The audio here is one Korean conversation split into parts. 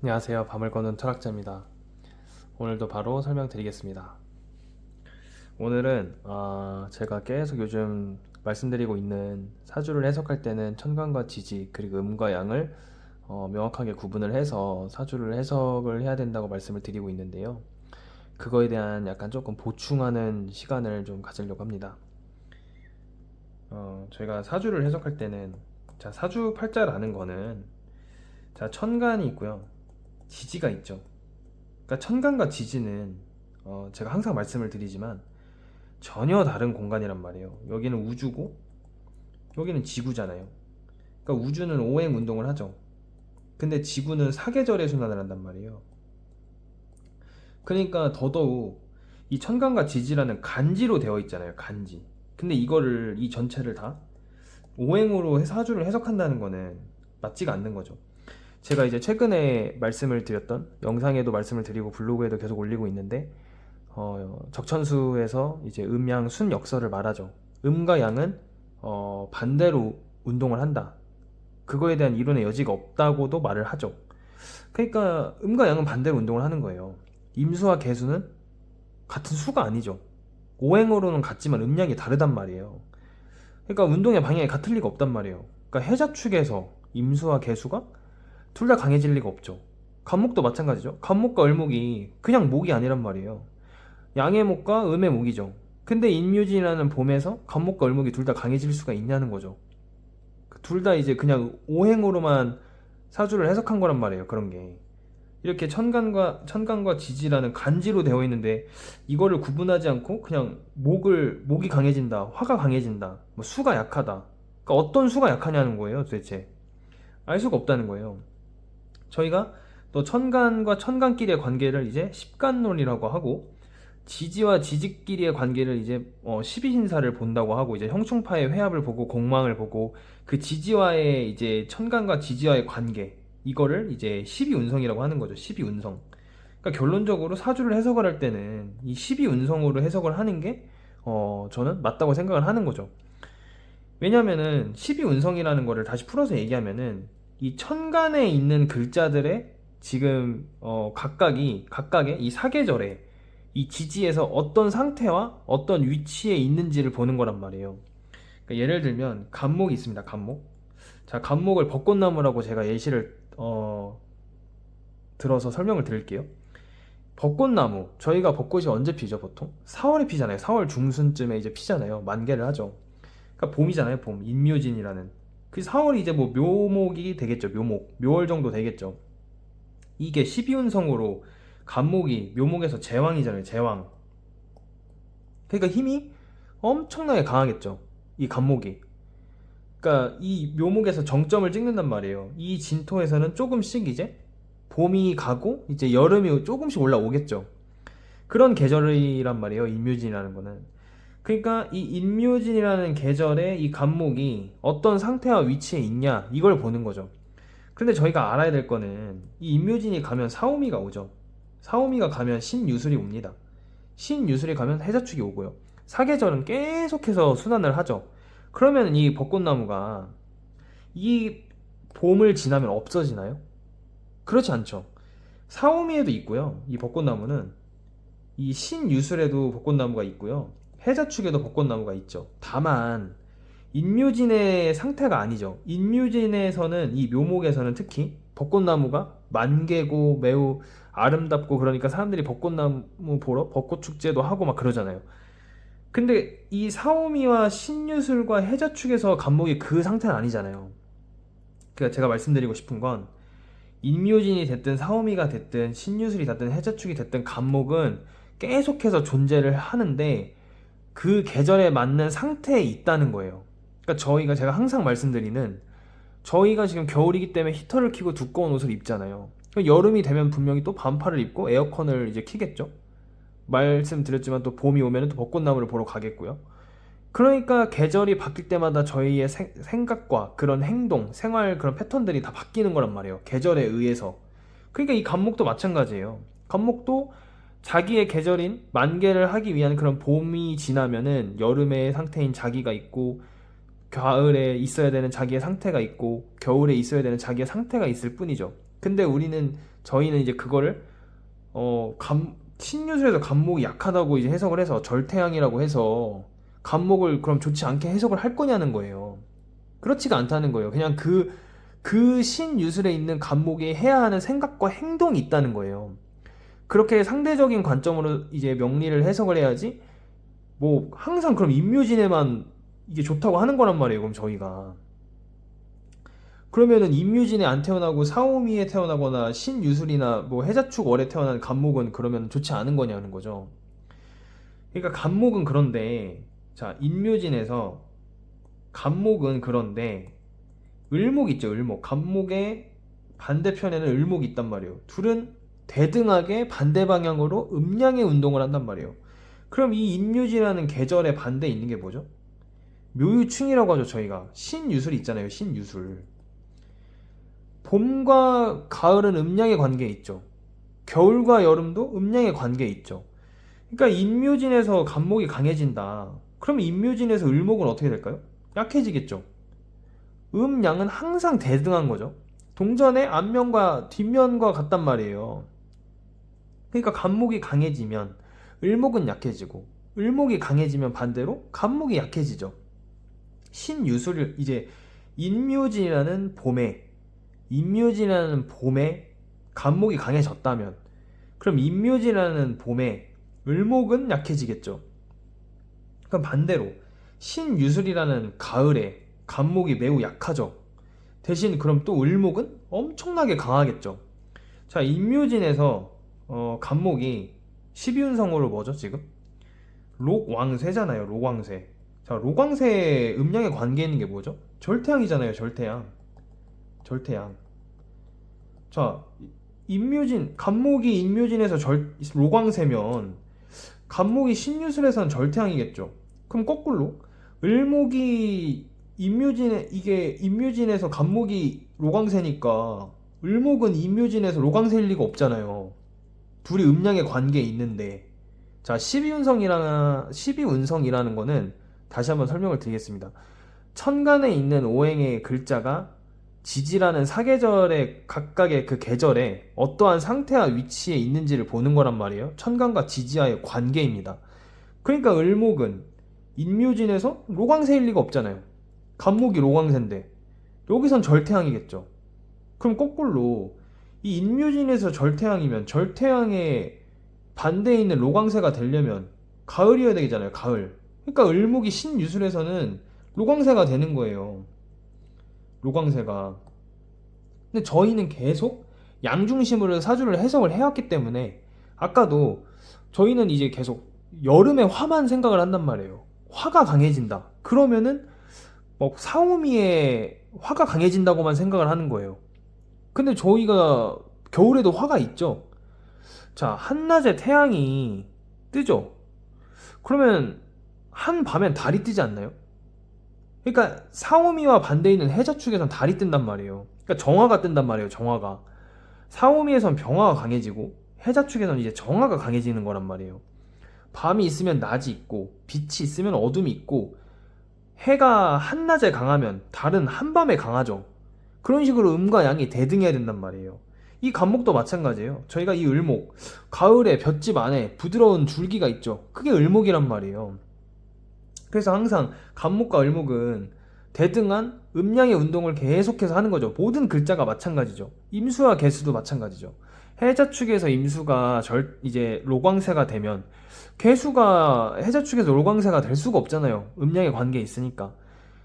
안녕하세요. 밤을 거는 철학자입니다. 오늘도 바로 설명드리겠습니다. 오늘은 제가 계속 요즘 말씀드리고 있는 사주를 해석할 때는 천간과 지지 그리고 음과 양을 명확하게 구분을 해서 사주를 해석을 해야 된다고 말씀을 드리고 있는데요. 그거에 대한 약간 조금 보충하는 시간을 좀 가지려고 합니다. 저희가 사주를 해석할 때는 자, 사주 팔자라는 거는 자, 천간이 있고요. 지지가 있죠. 그러니까 천간과 지지는 제가 항상 말씀을 드리지만 전혀 다른 공간이란 말이에요. 여기는 우주고 여기는 지구잖아요. 그러니까 우주는 오행 운동을 하죠. 근데 지구는 사계절의 순환을 한단 말이에요. 그러니까 더더욱 이 천간과 지지라는 간지로 되어 있잖아요. 간지. 근데 이거를 이 전체를 다 오행으로 사주를 해석한다는 거는 맞지가 않는 거죠. 제가 이제 최근에 말씀을 드렸던 영상에도 말씀을 드리고 블로그에도 계속 올리고 있는데 적천수에서 이제 음양 순 역설을 말하죠. 음과 양은 반대로 운동을 한다. 그거에 대한 이론의 여지가 없다고도 말을 하죠. 그러니까 음과 양은 반대로 운동을 하는 거예요. 임수와 계수는 같은 수가 아니죠. 오행으로는 같지만 음양이 다르단 말이에요. 그러니까 운동의 방향이 같을 리가 없단 말이에요. 그러니까 해자축에서 임수와 계수가 둘 다 강해질 리가 없죠. 간목도 마찬가지죠. 간목과 을목이 그냥 목이 아니란 말이에요. 양의 목과 음의 목이죠. 근데 인묘진이라는 봄에서 간목과 을목이 둘 다 강해질 수가 있냐는 거죠. 둘 다 이제 그냥 오행으로만 사주를 해석한 거란 말이에요. 그런 게. 이렇게 천간과 지지라는 간지로 되어 있는데 이거를 구분하지 않고 그냥 목이 강해진다, 화가 강해진다, 뭐 수가 약하다. 그러니까 어떤 수가 약하냐는 거예요, 도대체. 알 수가 없다는 거예요. 저희가 또 천간과 천간끼리의 관계를 이제 십간론이라고 하고 지지와 지지끼리의 관계를 이제 12신사를 본다고 하고 이제 형충파의 회합을 보고 공망을 보고 그 지지와의 이제 천간과 지지와의 관계 이거를 이제 12운성이라고 하는 거죠. 12운성. 그러니까 결론적으로 사주를 해석을 할 때는 이 12운성으로 해석을 하는 게 저는 맞다고 생각을 하는 거죠. 왜냐면은 12운성이라는 거를 다시 풀어서 얘기하면은 이 천간에 있는 글자들의 지금 각각의 이 사계절에 이 지지에서 어떤 상태와 어떤 위치에 있는지를 보는 거란 말이에요. 그러니까 예를 들면 간목이 있습니다. 간목. 자, 간목을 벚꽃나무라고 제가 예시를 들어서 설명을 드릴게요. 벚꽃나무 저희가 벚꽃이 언제 피죠 보통? 4월에 피잖아요. 4월 중순쯤에 이제 피잖아요. 만개를 하죠. 그러니까 봄이잖아요. 봄. 인묘진이라는. 그 4월이 이제 뭐 묘목이 되겠죠. 묘목. 묘월 정도 되겠죠. 이게 12운성으로 간목이 묘목에서 제왕이잖아요. 제왕. 그러니까 힘이 엄청나게 강하겠죠. 이 간목이. 그러니까 이 묘목에서 정점을 찍는단 말이에요. 이 진토에서는 조금씩 이제 봄이 가고 이제 여름이 조금씩 올라오겠죠. 그런 계절이란 말이에요. 인묘진이라는 거는. 그러니까 이 인묘진이라는 계절에 이 간목이 어떤 상태와 위치에 있냐 이걸 보는 거죠. 근데 저희가 알아야 될 거는 이 인묘진이 가면 사오미가 오죠. 사오미가 가면 신유술이 옵니다. 신유술이 가면 해자축이 오고요. 사계절은 계속해서 순환을 하죠. 그러면 이 벚꽃나무가 이 봄을 지나면 없어지나요? 그렇지 않죠. 사오미에도 있고요. 이 벚꽃나무는 이 신유술에도 벚꽃나무가 있고요. 해자축에도 벚꽃나무가 있죠. 다만 인묘진의 상태가 아니죠. 인묘진에서는 이 묘목에서는 특히 벚꽃나무가 만개고 매우 아름답고 그러니까 사람들이 벚꽃나무 보러 벚꽃 축제도 하고 막 그러잖아요. 근데 이 사오미와 신유술과 해자축에서 간목이 그 상태는 아니잖아요. 그러니까 제가 말씀드리고 싶은 건 인묘진이 됐든 사오미가 됐든 신유술이 됐든 해자축이 됐든 간목은 계속해서 존재를 하는데 그 계절에 맞는 상태에 있다는 거예요. 그러니까 제가 항상 말씀드리는 저희가 지금 겨울이기 때문에 히터를 켜고 두꺼운 옷을 입잖아요. 여름이 되면 분명히 또 반팔을 입고 에어컨을 이제 켜겠죠. 말씀드렸지만 또 봄이 오면 또 벚꽃나무를 보러 가겠고요. 그러니까 계절이 바뀔 때마다 저희의 생각과 그런 행동, 생활 그런 패턴들이 다 바뀌는 거란 말이에요. 계절에 의해서. 그러니까 이 간목도 마찬가지예요. 간목도 자기의 계절인 만개를 하기 위한 그런 봄이 지나면은 여름의 상태인 자기가 있고 가을에 있어야 되는 자기의 상태가 있고 겨울에 있어야 되는 자기의 상태가 있을 뿐이죠. 근데 저희는 이제 그거를 신유술에서 간목이 약하다고 이제 해석을 해서 절태양이라고 해서 간목을 그럼 좋지 않게 해석을 할 거냐는 거예요. 그렇지가 않다는 거예요. 그냥 그 신유술에 있는 간목이 해야 하는 생각과 행동이 있다는 거예요. 그렇게 상대적인 관점으로 이제 명리를 해석을 해야지, 뭐 항상 그럼 임묘진에만 이게 좋다고 하는 거란 말이에요. 그럼 저희가 그러면은 임묘진에 안 태어나고 사오미에 태어나거나 신유술이나 뭐 해자축 월에 태어난 간목은 그러면 좋지 않은 거냐는 거죠. 그러니까 간목은 그런데, 자, 임묘진에서 간목은 그런데 을목 있죠, 을목. 간목의 반대편에는 을목이 있단 말이에요. 둘은 대등하게 반대 방향으로 음양의 운동을 한단 말이에요. 그럼 이 임묘지라는 계절의 반대에 있는 게 뭐죠? 묘유충이라고 하죠. 저희가 신유술이 있잖아요. 신유술. 봄과 가을은 음양의 관계에 있죠. 겨울과 여름도 음양의 관계에 있죠. 그러니까 임묘진에서 간목이 강해진다. 그럼 임묘진에서 을목은 어떻게 될까요? 약해지겠죠. 음양은 항상 대등한 거죠. 동전의 앞면과 뒷면과 같단 말이에요. 그러니까 간목이 강해지면 을목은 약해지고, 을목이 강해지면 반대로 간목이 약해지죠. 신유술을 이제 인묘진이라는 봄에 간목이 강해졌다면, 그럼 인묘진이라는 봄에 을목은 약해지겠죠. 그럼 반대로 신유술이라는 가을에 간목이 매우 약하죠. 대신 그럼 또 을목은 엄청나게 강하겠죠. 자, 인묘진에서 간목이 12운성으로 뭐죠 지금? 록왕쇠잖아요. 록왕쇠. 자, 록왕쇠 음양의 관계에 있는 게 뭐죠? 절태양이잖아요. 절태양. 자, 간목이 인묘진에서 록왕쇠면 간목이 신유술에서는 절태양이겠죠. 그럼 거꾸로 을목이 인묘진에서 간목이 록왕쇠니까 을목은 인묘진에서 록왕쇠일 리가 없잖아요. 둘이 음양의 관계에 있는데. 자, 12운성이라는 거는 다시 한번 설명을 드리겠습니다. 천간에 있는 오행의 글자가 지지라는 사계절의 각각의 그 계절에 어떠한 상태와 위치에 있는지를 보는 거란 말이에요. 천간과 지지와의 관계입니다. 그러니까 을목은 인묘진에서 록왕새일 리가 없잖아요. 간목이 록왕새인데 여기선 절태양이겠죠. 그럼 거꾸로 이 인묘진에서 절태양이면 절태양의 반대에 있는 록왕새가 되려면 가을이어야 되잖아요. 가을. 그러니까 을목이 신유술에서는 록왕새가 되는 거예요. 록왕새가. 근데 저희는 계속 양중심으로 사주를 해석을 해왔기 때문에 아까도 저희는 이제 계속 여름에 화만 생각을 한단 말이에요. 화가 강해진다. 그러면은 뭐 사오미에 화가 강해진다고만 생각을 하는 거예요. 근데 저희가 겨울에도 화가 있죠. 자, 한낮에 태양이 뜨죠. 그러면 한밤엔 달이 뜨지 않나요? 그러니까 사오미와 반대에 있는 해자축에선 달이 뜬단 말이에요. 그러니까 정화가 뜬단 말이에요. 정화가. 사오미에선 병화가 강해지고 해자축에선 이제 정화가 강해지는 거란 말이에요. 밤이 있으면 낮이 있고 빛이 있으면 어둠이 있고 해가 한낮에 강하면 달은 한밤에 강하죠. 그런 식으로 음과 양이 대등해야 된단 말이에요. 이 간목도 마찬가지예요. 저희가 이 을목, 가을에 볏짚 안에 부드러운 줄기가 있죠. 그게 을목이란 말이에요. 그래서 항상 간목과 을목은 대등한 음양의 운동을 계속해서 하는 거죠. 모든 글자가 마찬가지죠. 임수와 개수도 마찬가지죠. 해자축에서 임수가 이제 록왕새가 되면 개수가 해자축에서 록왕새가 될 수가 없잖아요. 음양의 관계에 있으니까.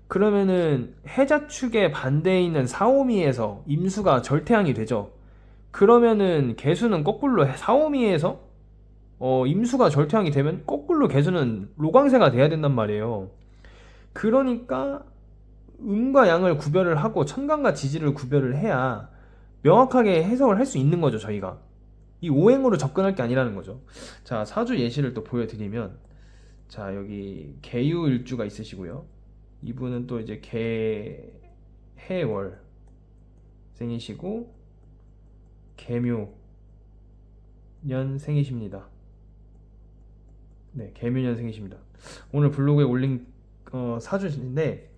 그러면은 해자축의 반대에 있는 사오미에서 임수가 절태양이 되죠. 그러면은 개수는 거꾸로 사오미에서 임수가 절태양이 되면 거꾸로 개수는 록왕새가 돼야 된단 말이에요. 그러니까 음과 양을 구별을 하고 천간과 지지를 구별을 해야 명확하게 해석을 할 수 있는 거죠. 저희가 이 오행으로 접근할 게 아니라는 거죠. 자, 사주 예시를 또 보여드리면, 자, 여기 개유일주가 있으시고요. 이분은 또 이제 해월 생이시고 개묘년 생이십니다. 네, 개묘년 생이십니다. 오늘 블로그에 올린 사주인데,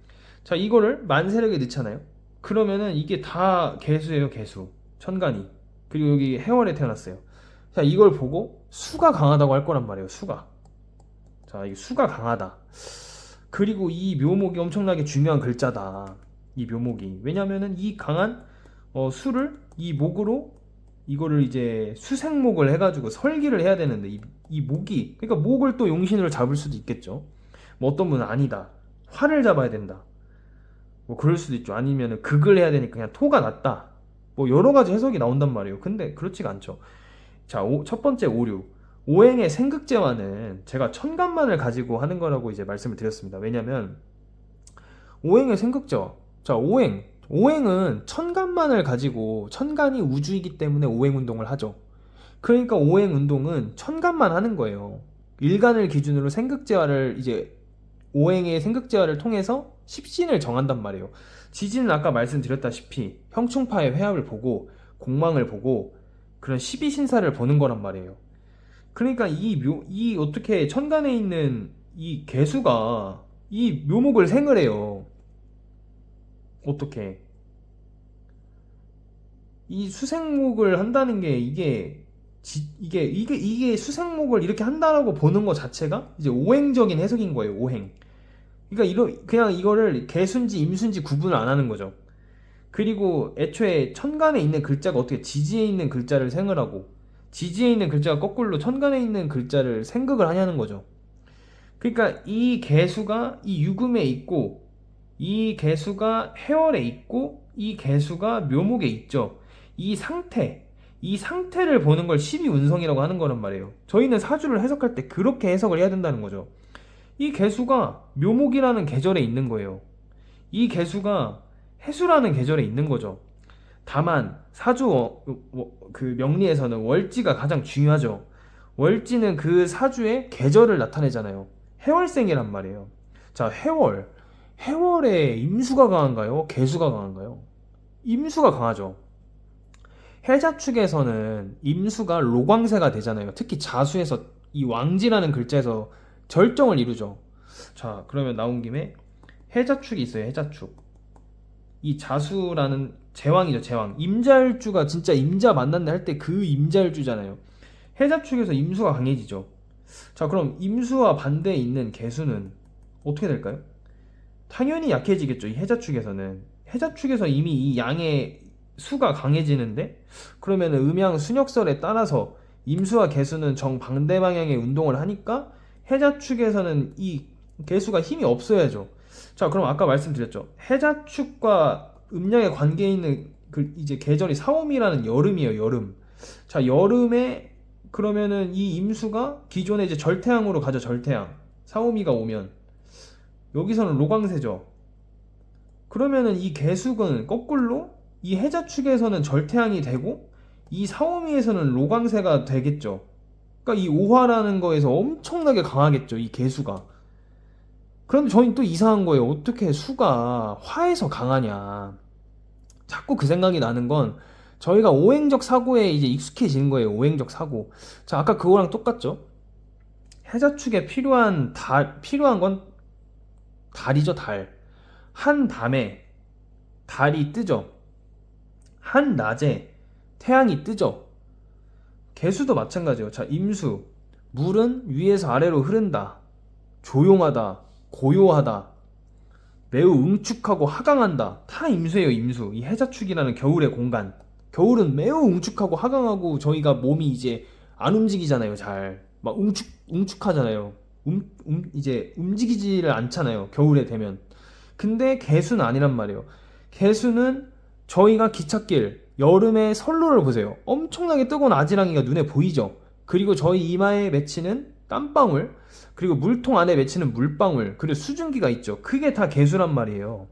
자, 이거를 만세력에 넣잖아요. 그러면은 이게 다 개수예요, 개수. 천간이. 그리고 여기 해월에 태어났어요. 자, 이걸 보고 수가 강하다고 할 거란 말이에요. 수가. 자, 이 수가 강하다. 그리고 이 묘목이 엄청나게 중요한 글자다. 이 묘목이. 왜냐면은 이 강한 수를 이 목으로 이거를 이제 수생목을 해가지고 설기를 해야 되는데 이 목이, 그러니까 목을 또 용신으로 잡을 수도 있겠죠. 뭐 어떤 분은 아니다, 화를 잡아야 된다, 뭐 그럴 수도 있죠. 아니면은 극을 해야 되니까 그냥 토가 낫다, 뭐 여러 가지 해석이 나온단 말이에요. 근데 그렇지가 않죠. 자, 첫 번째 오류. 오행의 생극재화는 제가 천간만을 가지고 하는 거라고 이제 말씀을 드렸습니다. 왜냐면 오행의 생극재화. 자, 오행은 천간만을 가지고, 천간이 우주이기 때문에 오행 운동을 하죠. 그러니까 오행 운동은 천간만 하는 거예요. 일간을 기준으로 생극재화를 이제 오행의 생극재화를 통해서 십신을 정한단 말이에요. 지진은 아까 말씀드렸다시피 형충파의 회합을 보고 공망을 보고 그런 12신사를 보는 거란 말이에요. 그러니까 이 어떻게 천간에 있는 이 개수가 이 묘목을 생을 해요. 어떻게 이 수생목을 한다는 게 이게 수생목을 이렇게 한다라고 보는 것 자체가 이제 오행적인 해석인 거예요. 오행. 그러니까 그냥 이거를 개수인지 임수인지 구분을 안 하는 거죠. 그리고 애초에 천간에 있는 글자가 어떻게 지지에 있는 글자를 생을 하고 지지에 있는 글자가 거꾸로 천간에 있는 글자를 생극을 하냐는 거죠. 그러니까 이 개수가 이 유금에 있고 이 개수가 해월에 있고 이 개수가 묘목에 있죠. 이 상태, 이 상태를 보는 걸 12운성이라고 하는 거란 말이에요. 저희는 사주를 해석할 때 그렇게 해석을 해야 된다는 거죠. 이 개수가 묘목이라는 계절에 있는 거예요. 이 개수가 해수라는 계절에 있는 거죠. 다만 사주 그 명리에서는 월지가 가장 중요하죠. 월지는 그 사주의 계절을 나타내잖아요. 해월생이란 말이에요. 자, 해월에 임수가 강한가요? 개수가 강한가요? 임수가 강하죠. 해자축에서는 임수가 로광세가 되잖아요. 특히 자수에서 이 왕지라는 글자에서 절정을 이루죠. 자, 그러면 나온 김에 해자축이 있어요. 해자축. 이 자수라는 제왕이죠. 제왕. 임자일주가 진짜 임자 만났네 할 때 그 임자일주잖아요. 해자축에서 임수가 강해지죠. 자, 그럼 임수와 반대에 있는 개수는 어떻게 될까요? 당연히 약해지겠죠. 이 해자축에서는. 해자축에서 이미 이 양의 수가 강해지는데, 그러면 음양 순역설에 따라서 임수와 개수는 정반대 방향의 운동을 하니까 해자축에서는 이 개수가 힘이 없어야죠. 자, 그럼 아까 말씀드렸죠. 해자축과 음양의 관계에 있는 그 이제 계절이 사오미라는 여름이에요. 여름. 자, 여름에 그러면은 이 임수가 기존에 이제 절태양으로 가죠. 절태양. 사오미가 오면 여기서는 로광세죠. 그러면은 이 개수는 거꾸로 이 해자축에서는 절태양이 되고 이 사오미에서는 로광세가 되겠죠. 그러니까 이 오화라는 거에서 엄청나게 강하겠죠. 이 개수가. 그런데 저희는 또 이상한 거예요. 어떻게 수가 화에서 강하냐. 자꾸 그 생각이 나는 건 저희가 오행적 사고에 이제 익숙해지는 거예요. 오행적 사고. 자, 아까 그거랑 똑같죠? 해자축에 필요한 건 달이죠, 달. 한 밤에 달이 뜨죠. 한 낮에 태양이 뜨죠. 개수도 마찬가지예요. 자, 임수. 물은 위에서 아래로 흐른다. 조용하다. 고요하다. 매우 응축하고 하강한다. 다 임수예요, 임수. 이 해자축이라는 겨울의 공간. 겨울은 매우 응축하고 하강하고 저희가 몸이 이제 안 움직이잖아요, 잘. 막 응축하잖아요. 이제 움직이지를 않잖아요, 겨울에 되면. 근데 개수는 아니란 말이에요. 개수는 저희가 기찻길, 여름에 선로를 보세요. 엄청나게 뜨거운 아지랑이가 눈에 보이죠? 그리고 저희 이마에 맺히는 땀방울, 그리고 물통 안에 맺히는 물방울, 그리고 수증기가 있죠. 그게 다 개수란 말이에요.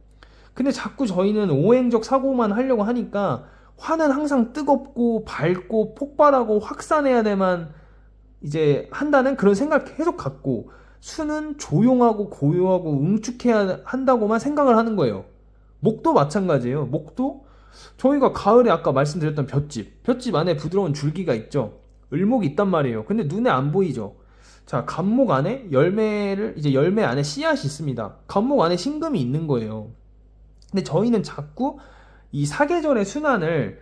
근데 자꾸 저희는 오행적 사고만 하려고 하니까 화는 항상 뜨겁고 밝고 폭발하고 확산해야 돼만 이제 한다는 그런 생각 계속 갖고, 수는 조용하고 고요하고 응축해야 한다고만 생각을 하는 거예요. 목도 마찬가지예요. 목도 저희가 가을에 아까 말씀드렸던 볏짚 안에 부드러운 줄기가 있죠. 을목이 있단 말이에요. 근데 눈에 안 보이죠. 자, 갑목 안에 열매 안에 씨앗이 있습니다. 갑목 안에 신금이 있는 거예요. 근데 저희는 자꾸 이 사계절의 순환을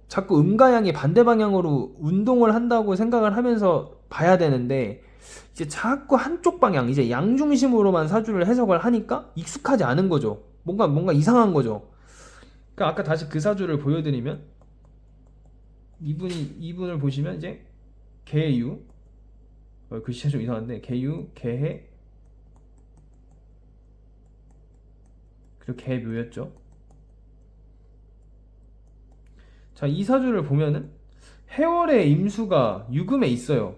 자꾸 음가양이 반대 방향으로 운동을 한다고 생각을 하면서 봐야 되는데 이제 자꾸 한쪽 방향, 이제 양중심으로만 사주를 해석을 하니까 익숙하지 않은 거죠. 뭔가 이상한 거죠. 그러니까 아까 다시 그 사주를 보여드리면 이분을 보시면 이제 개유, 글씨가 좀 이상한데 개유, 개해, 그리고 개묘였죠. 자, 이 사주를 보면은 해월의 임수가 유금에 있어요.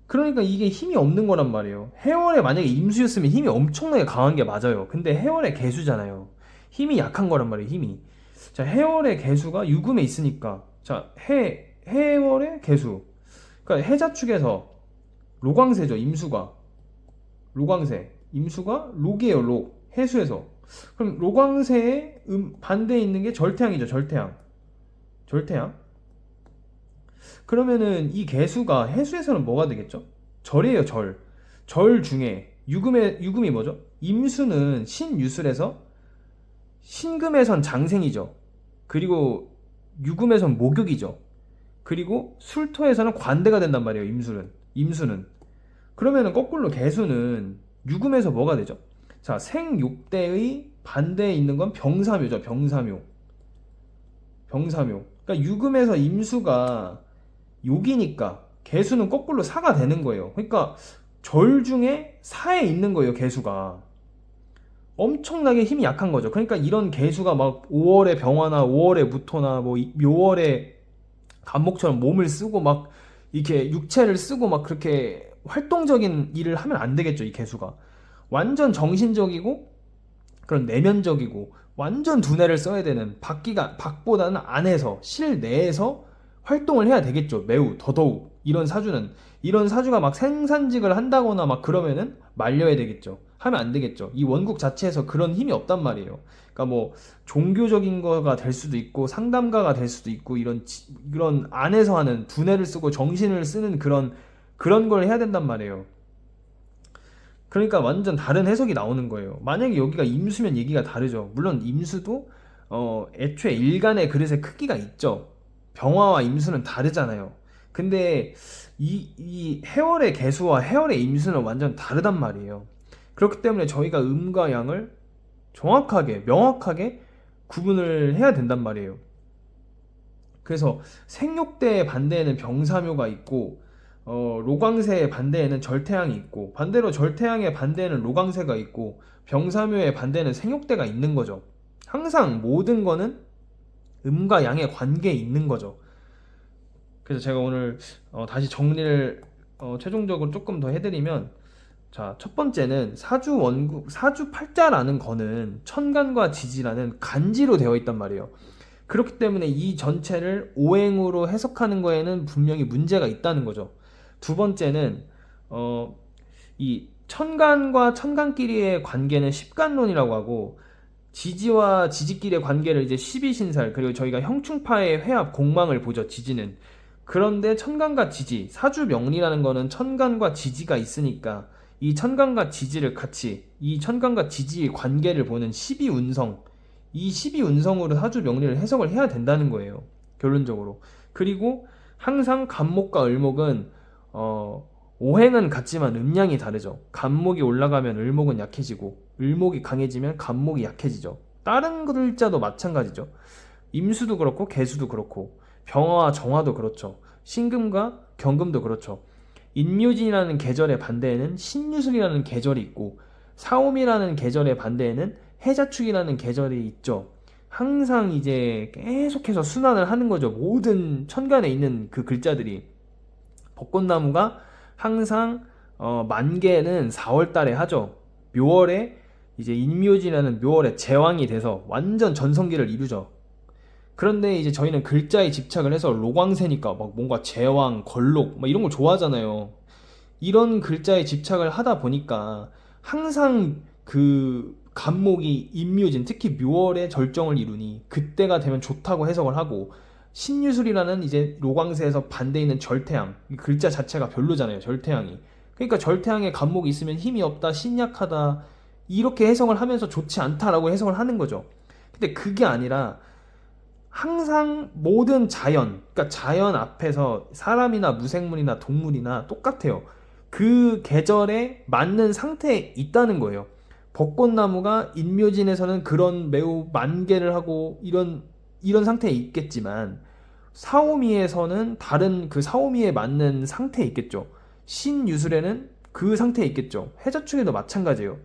그러니까 이게 힘이 없는 거란 말이에요. 해월에 만약에 임수였으면 힘이 엄청나게 강한 게 맞아요. 근데 해월의 개수잖아요. 힘이 약한 거란 말이에요, 힘이. 자, 해월의 개수가 유금에 있으니까. 자, 해월의 개수. 그러니까 해자축에서 로광세죠, 임수가. 로광세. 임수가 록이에요, 록. 해수에서. 그럼 로광세의 반대에 있는 게 절태양이죠, 절태양. 절태양. 그러면은 이 개수가 해수에서는 뭐가 되겠죠? 절이에요, 절. 절 중에 유금이 뭐죠? 임수는 신유술에서 신금에선 장생이죠. 그리고 유금에선 목욕이죠. 그리고 술토에서는 관대가 된단 말이에요, 임수는. 그러면은 거꾸로 개수는 유금에서 뭐가 되죠? 자, 생욕대의 반대에 있는 건 병사묘죠, 병사묘. 병사묘. 그러니까 유금에서 임수가 욕이니까 개수는 거꾸로 사가 되는 거예요. 그러니까 절 중에 사에 있는 거예요, 개수가. 엄청나게 힘이 약한 거죠. 그러니까 이런 개수가 막 5월에 병화나 5월에 무토나 뭐 묘월에 간목처럼 몸을 쓰고 막 이렇게 육체를 쓰고 막 그렇게 활동적인 일을 하면 안 되겠죠, 이 개수가. 완전 정신적이고 그런 내면적이고 완전 두뇌를 써야 되는 밖보다는 안에서 실내에서 활동을 해야 되겠죠. 매우 더더욱 이런 사주가 막 생산직을 한다거나 막 그러면은 말려야 되겠죠. 하면 안 되겠죠. 이 원국 자체에서 그런 힘이 없단 말이에요. 그러니까 뭐 종교적인 거가 될 수도 있고 상담가가 될 수도 있고 이런 안에서 하는 두뇌를 쓰고 정신을 쓰는 그런 걸 해야 된단 말이에요. 그러니까 완전 다른 해석이 나오는 거예요. 만약에 여기가 임수면 얘기가 다르죠. 물론 임수도 애초에 일간의 그릇의 크기가 있죠. 병화와 임수는 다르잖아요. 근데 이 해월의 개수와 해월의 임수는 완전 다르단 말이에요. 그렇기 때문에 저희가 음과 양을 정확하게, 명확하게 구분을 해야 된단 말이에요. 그래서 생육대의 반대에는 병사묘가 있고 로광세의 반대에는 절태양이 있고 반대로 절태양의 반대에는 로광세가 있고 병사묘의 반대에는 생육대가 있는 거죠. 항상 모든 거는 음과 양의 관계에 있는 거죠. 그래서 제가 오늘 다시 정리를 최종적으로 조금 더 해드리면, 자, 첫 번째는 사주팔자라는 거는 천간과 지지라는 간지로 되어 있단 말이에요. 그렇기 때문에 이 전체를 오행으로 해석하는 거에는 분명히 문제가 있다는 거죠. 두 번째는 이 천간과 천간끼리의 관계는 십간론이라고 하고 지지와 지지끼리의 관계를 이제 십이신살, 그리고 저희가 형충파의 회합 공망을 보죠, 지지는. 그런데 천간과 지지, 사주명리라는 거는 천간과 지지가 있으니까 이 천간과 지지를 같이, 이 천간과 지지의 관계를 보는 십이운성, 이 십이운성으로 사주명리를 해석을 해야 된다는 거예요, 결론적으로. 그리고 항상 간목과 을목은 오행은 같지만 음양이 다르죠. 간목이 올라가면 을목은 약해지고 을목이 강해지면 간목이 약해지죠. 다른 글자도 마찬가지죠. 임수도 그렇고 개수도 그렇고 병화와 정화도 그렇죠. 신금과 경금도 그렇죠. 인묘진이라는 계절의 반대에는 신유술이라는 계절이 있고 사오미라는 계절의 반대에는 해자축이라는 계절이 있죠. 항상 이제 계속해서 순환을 하는 거죠. 모든 천간에 있는 그 글자들이. 벚꽃나무가 항상 만개는 4월 달에 하죠. 묘월에 이제 인묘지라는 묘월에 제왕이 돼서 완전 전성기를 이루죠. 그런데 이제 저희는 글자에 집착을 해서 로광세니까 막 뭔가 제왕, 걸록 막 이런 걸 좋아하잖아요. 이런 글자에 집착을 하다 보니까 항상 그 간목이 인묘진, 특히 묘월에 절정을 이루니 그때가 되면 좋다고 해석을 하고, 신유술이라는 이제 로광세에서 반대 있는 절태양, 글자 자체가 별로잖아요, 절태양이. 그러니까 절태양에 간목이 있으면 힘이 없다, 신약하다, 이렇게 해석을 하면서 좋지 않다라고 해석을 하는 거죠. 근데 그게 아니라 항상 모든 자연, 그러니까 자연 앞에서 사람이나 무생물이나 동물이나 똑같아요. 그 계절에 맞는 상태에 있다는 거예요. 벚꽃나무가 인묘진에서는 그런 매우 만개를 하고 이런 상태에 있겠지만 사오미에서는 다른 그 사오미에 맞는 상태에 있겠죠. 신유술에는 그 상태에 있겠죠. 해자축에도 마찬가지예요.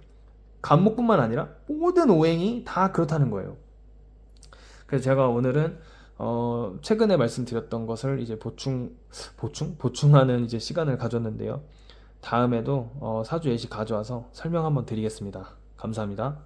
간목뿐만 아니라 모든 오행이 다 그렇다는 거예요. 그래서 제가 오늘은 최근에 말씀드렸던 것을 이제 보충하는 이제 시간을 가졌는데요. 다음에도 사주 예시 가져와서 설명 한번 드리겠습니다. 감사합니다.